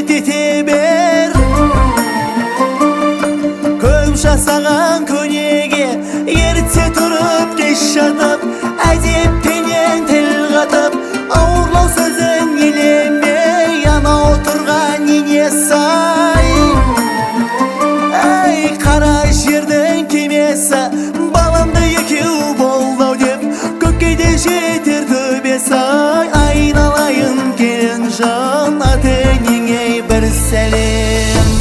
тете бер. Көп жасаған көнеге ерте тұрып кеш жатып, әдеппенен тіл қатып, ауырлау сөзін елемей ана отырған нене сай. Әй қара жердің кемесі, баламды екеу болдау деп, көккейде жетер төбесі. Айналайын келін жан, ата-енеңе бір сәлем.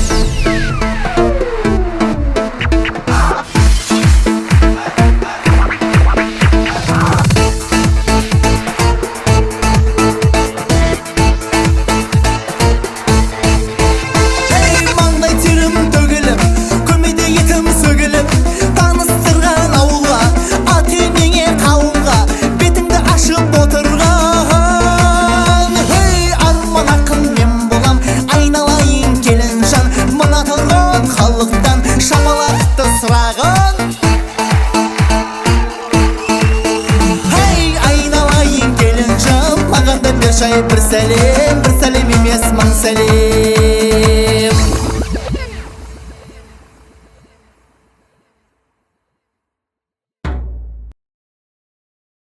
Бір сәлем.